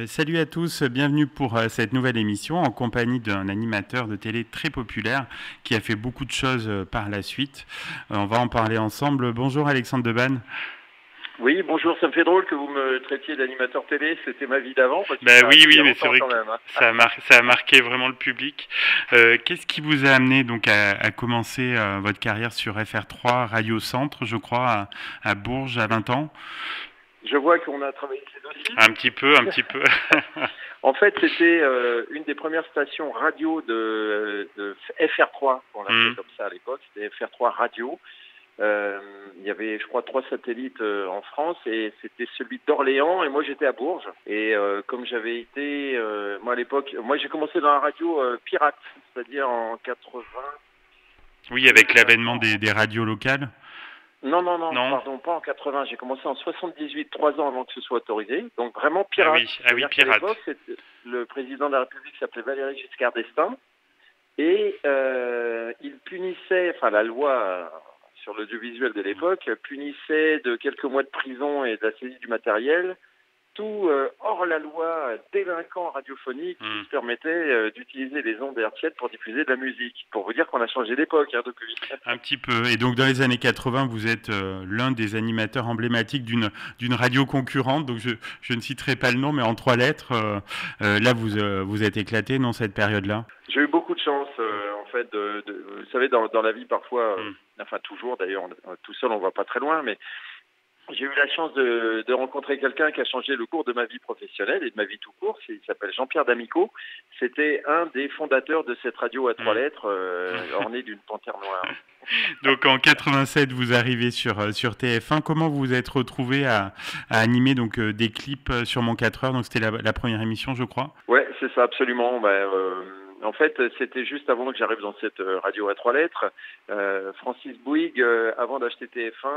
Salut à tous, bienvenue pour cette nouvelle émission en compagnie d'un animateur de télé très populaire qui a fait beaucoup de choses par la suite. On va en parler ensemble. Bonjour Alexandre Debanne. Oui, bonjour, ça me fait drôle que vous me traitiez d'animateur télé, c'était ma vie d'avant, parce que Ben ça a oui, été il y oui, a mais c'est longtemps vrai quand que même. Hein. ça a marqué vraiment le public. Qu'est-ce qui vous a amené donc à commencer votre carrière sur FR3, Radio Centre, je crois, à Bourges à 20 ans? Je vois qu'on a travaillé ces dossiers. Un petit peu, un petit peu. En fait, c'était une des premières stations radio de FR3, on l'appelait Hmm. comme ça à l'époque, c'était FR3 Radio. Il y avait, je crois, 3 satellites en France et c'était celui d'Orléans et moi j'étais à Bourges. Et comme j'avais été, moi à l'époque, moi j'ai commencé dans la radio pirate, c'est-à-dire en 80. Oui, avec l'avènement des radios locales. Non, Non? pardon, pas en 80. J'ai commencé en 78, 3 ans avant que ce soit autorisé. Donc vraiment Ah pirate. oui, ah oui, C'est-à-dire qu'à pirate. l'époque, le président de la République s'appelait Valéry Giscard d'Estaing et il punissait, enfin la loi sur l'audiovisuel de l'époque punissait de quelques mois de prison et de la saisie du matériel tout hors la loi délinquant radiophonique qui Hmm. se permettait d'utiliser les ondes hertziennes pour diffuser de la musique. Pour vous dire qu'on a changé d'époque depuis. Un petit peu. Et donc dans les années 80, vous êtes l'un des animateurs emblématiques d'une radio concurrente. Donc je ne citerai pas le nom, mais en 3 lettres. Là, vous êtes éclaté, non, cette période-là? J'ai eu beaucoup de chance, en fait. Vous savez, dans la vie, parfois, Hmm. enfin toujours d'ailleurs, tout seul, on va pas très loin, mais j'ai eu la chance de rencontrer quelqu'un qui a changé le cours de ma vie professionnelle et de ma vie tout court. Il s'appelle Jean-Pierre D'Amico. C'était un des fondateurs de cette radio à 3 lettres, ornée d'une panthère noire. Donc en 87, vous arrivez sur TF1. Comment vous vous êtes retrouvé à animer donc des clips sur Mon 4 heures? Donc c'était la première émission, je crois. Ouais, c'est ça, absolument. En fait, c'était juste avant que j'arrive dans cette radio à 3 lettres. Francis Bouygues, avant d'acheter TF1,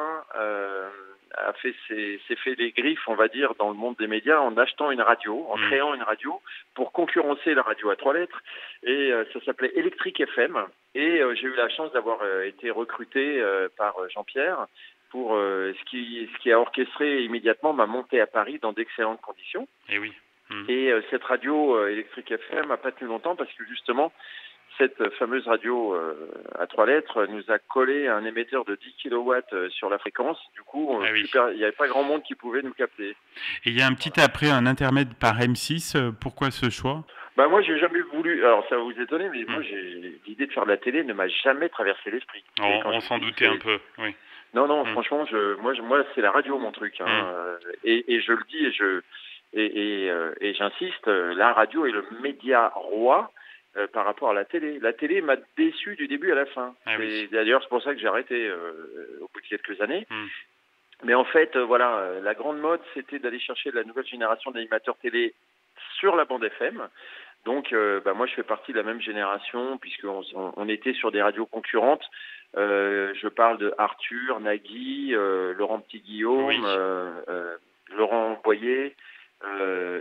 s'est fait les griffes, on va dire, dans le monde des médias en achetant une radio, en Hmm. créant une radio pour concurrencer la radio à 3 lettres. Et ça s'appelait Electric FM. Et j'ai eu la chance d'avoir été recruté par Jean-Pierre pour ce qui a orchestré immédiatement ma montée à Paris dans d'excellentes conditions. Eh oui. Hmm. Et cette radio électrique FM n'a pas tenu longtemps parce que justement, cette fameuse radio à 3 lettres nous a collé un émetteur de 10 kilowatts sur la fréquence. Du coup, Ah oui. il n'y avait pas grand monde qui pouvait nous capter. Et il y a un petit après, un intermède par M6. Pourquoi ce choix? Bah moi, j'ai jamais voulu. Alors ça va vous étonner, mais moi, Hmm. l'idée de faire de la télé ne m'a jamais traversé l'esprit. Et quand On je vous s'en dis, doutait un peu. Oui. non, Hmm. franchement, moi, c'est la radio mon truc. Hein. Hmm. Et je le dis et j'insiste, la radio est le média roi par rapport à la télé. La télé m'a déçu du début à la fin. Ah oui. D'ailleurs, c'est pour ça que j'ai arrêté au bout de quelques années. Hmm. Mais en fait, voilà, la grande mode, c'était d'aller chercher la nouvelle génération d'animateurs télé sur la bande FM. Donc, moi, je fais partie de la même génération puisqu'on était sur des radios concurrentes. Je parle de Arthur, Nagui, Laurent Petit-Guillaume, Oui. Laurent Boyer,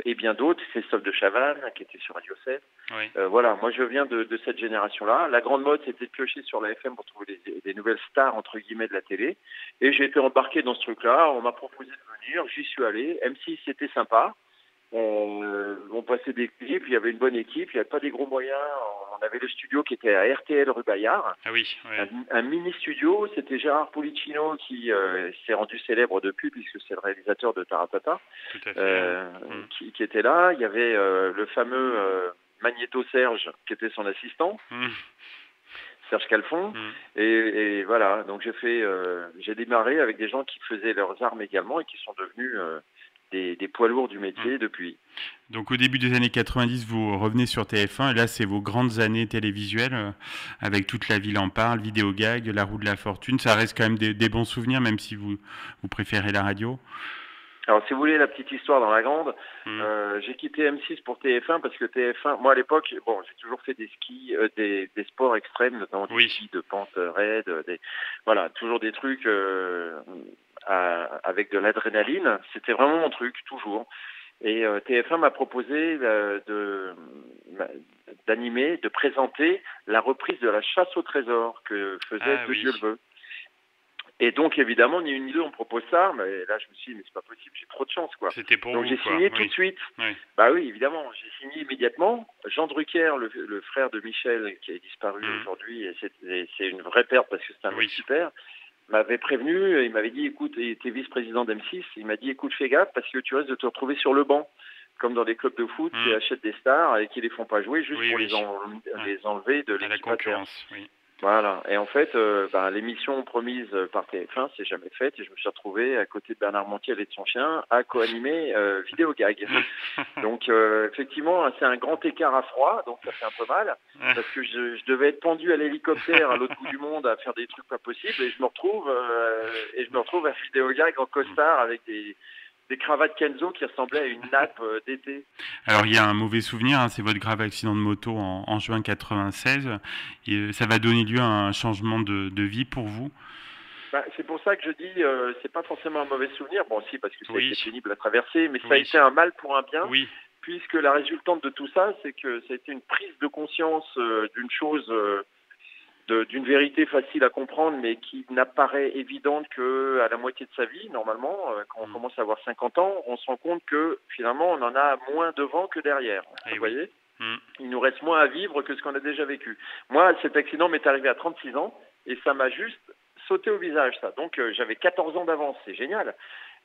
et bien d'autres, Christophe de Chavannes, qui était sur Radio 7. Oui. Voilà, moi je viens de cette génération-là. La grande mode, c'était de piocher sur la FM pour trouver des nouvelles stars, entre guillemets, de la télé. Et j'ai été embarqué dans ce truc-là. On m'a proposé de venir, j'y suis allé. M6, c'était sympa. On passait des clips, il y avait une bonne équipe, il n'y avait pas des gros moyens. On avait le studio qui était à RTL rue Bayard. Ah oui. Ouais. Un mini-studio, c'était Gérard Policino qui s'est rendu célèbre depuis, puisque c'est le réalisateur de Taratata, Tout à fait. qui était là. Il y avait le fameux Magnéto Serge, qui était son assistant, Hmm. Serge Calfon. Hmm. Et voilà, donc j'ai démarré avec des gens qui faisaient leurs armes également et qui sont devenus des poids lourds du métier depuis. Donc au début des années 90, vous revenez sur TF1 et là c'est vos grandes années télévisuelles avec Toute la ville en parle, Vidéogag, La roue de la fortune. Ça reste quand même des bons souvenirs même si vous préférez la radio. Alors, si vous voulez la petite histoire dans la grande, Hmm. j'ai quitté M6 pour TF1 parce que TF1, moi à l'époque, bon, j'ai toujours fait des skis, des sports extrêmes, notamment des Oui. skis de pente raide, voilà, toujours des trucs avec de l'adrénaline. C'était vraiment mon truc, toujours. Et TF1 m'a proposé d'animer, de présenter la reprise de la chasse au trésor que faisait Ah De oui. Dieu le veut. Et donc, évidemment, ni une ni deux, on me propose ça. Mais là, je me suis dit, mais c'est pas possible, j'ai trop de chance, quoi. C'était pour donc, vous, j'ai signé tout de suite. Oui. Bah oui, évidemment, j'ai signé immédiatement. Jean Drucker, le frère de Michel, qui est disparu aujourd'hui, et c'est une vraie perte parce que c'est un mec super, m'avait prévenu. Il m'avait dit, écoute, il était vice-président d'M6. Il m'a dit, écoute, fais gaffe parce que tu risques de te retrouver sur le banc, comme dans les clubs de foot qui achètent des stars et qui les font pas jouer juste pour les enlever de l'équipe concurrence. Oui. Voilà. Et en fait, l'émission promise par TF1 s'est jamais faite et je me suis retrouvé à côté de Bernard Montiel et de son chien à co-animer Vidéo Gag. Donc effectivement, c'est un grand écart à froid, donc ça fait un peu mal parce que je devais être pendu à l'hélicoptère à l'autre bout du monde à faire des trucs pas possibles et je me retrouve à Vidéo Gag en costard avec des cravates Kenzo qui ressemblaient à une nappe d'été. Alors il y a un mauvais souvenir, hein, c'est votre grave accident de moto en juin 96. Et, ça va donner lieu à un changement de vie pour vous. C'est pour ça que je dis, c'est pas forcément un mauvais souvenir. Bon, si, parce que ça a été pénible à traverser, mais ça a été un mal pour un bien. Oui. Puisque la résultante de tout ça, c'est que ça a été une prise de conscience d'une chose, d'une vérité facile à comprendre, mais qui n'apparaît évidente qu'à la moitié de sa vie, normalement. Quand on commence à avoir 50 ans, on se rend compte que finalement, on en a moins devant que derrière. Vous voyez ? Il nous reste moins à vivre que ce qu'on a déjà vécu. Moi, cet accident m'est arrivé à 36 ans et ça m'a juste sauté au visage, ça. Donc, j'avais 14 ans d'avance. C'est génial.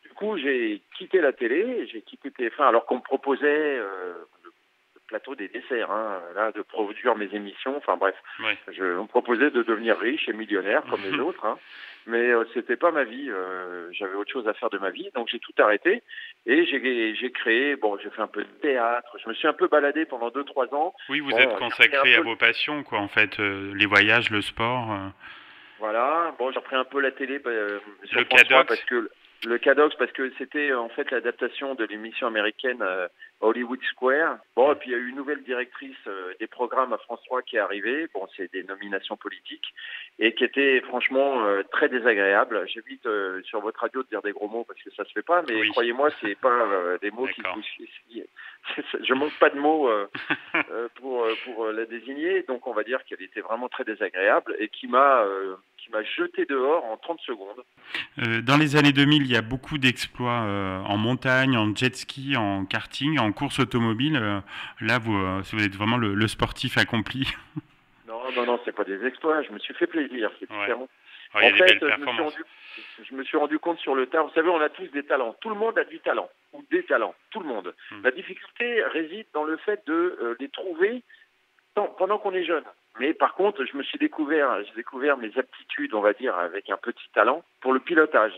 Du coup, j'ai quitté la télé, j'ai quitté TF1 alors qu'on me proposait le plateau des desserts, là, de produire mes émissions. Enfin bref, on me proposait de devenir riche et millionnaire comme les autres, mais c'était pas ma vie. J'avais autre chose à faire de ma vie, donc j'ai tout arrêté et j'ai créé. Bon, j'ai fait un peu de théâtre. Je me suis un peu baladé pendant 2-3 ans. Oui, vous êtes consacré à vos passions, quoi. En fait, les voyages, le sport. Voilà. Bon, j'ai repris un peu la télé sur le France 3 Cadox. parce que le Cadox, parce que c'était en fait l'adaptation de l'émission américaine Hollywood Square. Bon, et puis il y a eu une nouvelle directrice des programmes à France 3 qui est arrivée. Bon, c'est des nominations politiques et qui était franchement très désagréable. J'évite sur votre radio de dire des gros mots parce que ça se fait pas, mais croyez-moi, c'est pas des mots qui je manque pas de mots pour la désigner. Donc on va dire qu'elle était vraiment très désagréable et qui m'a jeté dehors en 30 secondes. Dans les années 2000, il y a beaucoup d'exploits en montagne, en jet ski, en karting, en course automobile. Là, vous êtes vraiment le sportif accompli. Non, c'est pas des exploits. Je me suis fait plaisir, c'est différent. Alors, il y a des belles performances. Je me suis rendu compte sur le tard. Vous savez, on a tous des talents. Tout le monde a du talent ou des talents. Tout le monde. La difficulté réside dans le fait de les trouver pendant qu'on est jeune. Mais par contre, j'ai découvert mes aptitudes, on va dire, avec un petit talent pour le pilotage.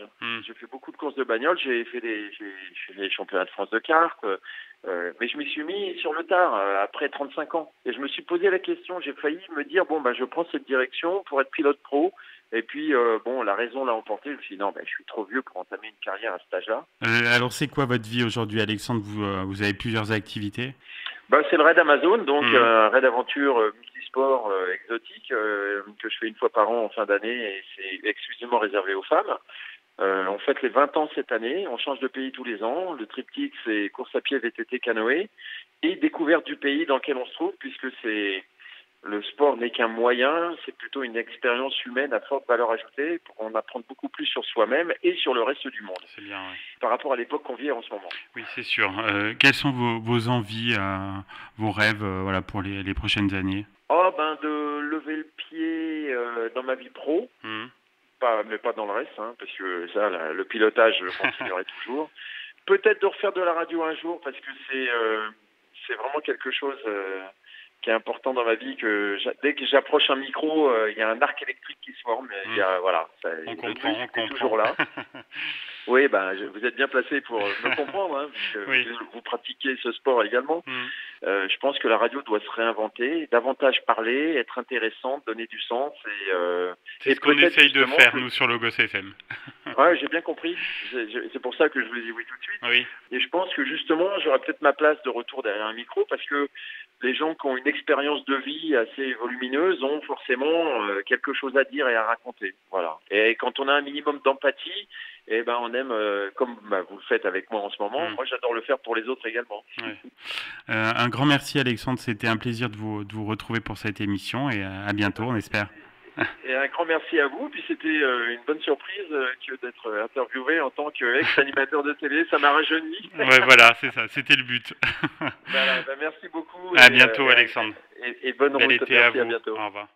J'ai fait beaucoup de courses de bagnole, j'ai fait les championnats de France de kart, mais je m'y suis mis sur le tard, après 35 ans. Et je me suis posé la question, j'ai failli me dire, je prends cette direction pour être pilote pro. Et puis, la raison l'a emporté. Je me suis dit, non, je suis trop vieux pour entamer une carrière à cet âge-là. Alors, c'est quoi votre vie aujourd'hui, Alexandre ? Vous avez plusieurs activités ? C'est le raid Amazon, donc un raid aventure multisport exotique que je fais une fois par an en fin d'année et c'est exclusivement réservé aux femmes. On fête les 20 ans cette année, on change de pays tous les ans. Le triptyque, c'est course à pied, VTT, canoë et découverte du pays dans lequel on se trouve puisque le sport n'est qu'un moyen, c'est plutôt une expérience humaine à forte valeur ajoutée pour en apprendre beaucoup plus sur soi-même et sur le reste du monde. C'est bien, oui. Par rapport à l'époque qu'on vit en ce moment. Oui, c'est sûr. Quelles sont vos envies, vos rêves pour les prochaines années ? De lever le pied dans ma vie pro, mais pas dans le reste, parce que ça, le pilotage, je le continuerai toujours. Peut-être de refaire de la radio un jour, parce que c'est vraiment quelque chose qui est important dans ma vie, que dès que j'approche un micro, il y a un arc électrique qui se forme. On comprend. Toujours là. Oui, vous êtes bien placé pour me comprendre, puisque vous pratiquez ce sport également. Je pense que la radio doit se réinventer, davantage parler, être intéressante, donner du sens. C'est ce qu'on essaye de faire, nous, sur Logos FM. Ouais, j'ai bien compris. C'est pour ça que je vous ai dit oui tout de suite. Oui. Et je pense que justement, j'aurai peut-être ma place de retour derrière un micro, parce que les gens qui ont une expérience de vie assez volumineuse ont forcément quelque chose à dire et à raconter. Voilà. Et quand on a un minimum d'empathie, on aime, comme vous le faites avec moi en ce moment, moi j'adore le faire pour les autres également. Ouais. Un grand merci Alexandre, c'était un plaisir de vous retrouver pour cette émission et à bientôt, on espère. Et un grand merci à vous. Puis c'était une bonne surprise que d'être interviewé en tant qu'ex-animateur de télé. Ça m'a rajeuni. Ouais, voilà, c'est ça. C'était le but. Voilà, merci beaucoup. À bientôt, Alexandre. Et bonne Bel route. été Merci, à à vous. bientôt. Au revoir.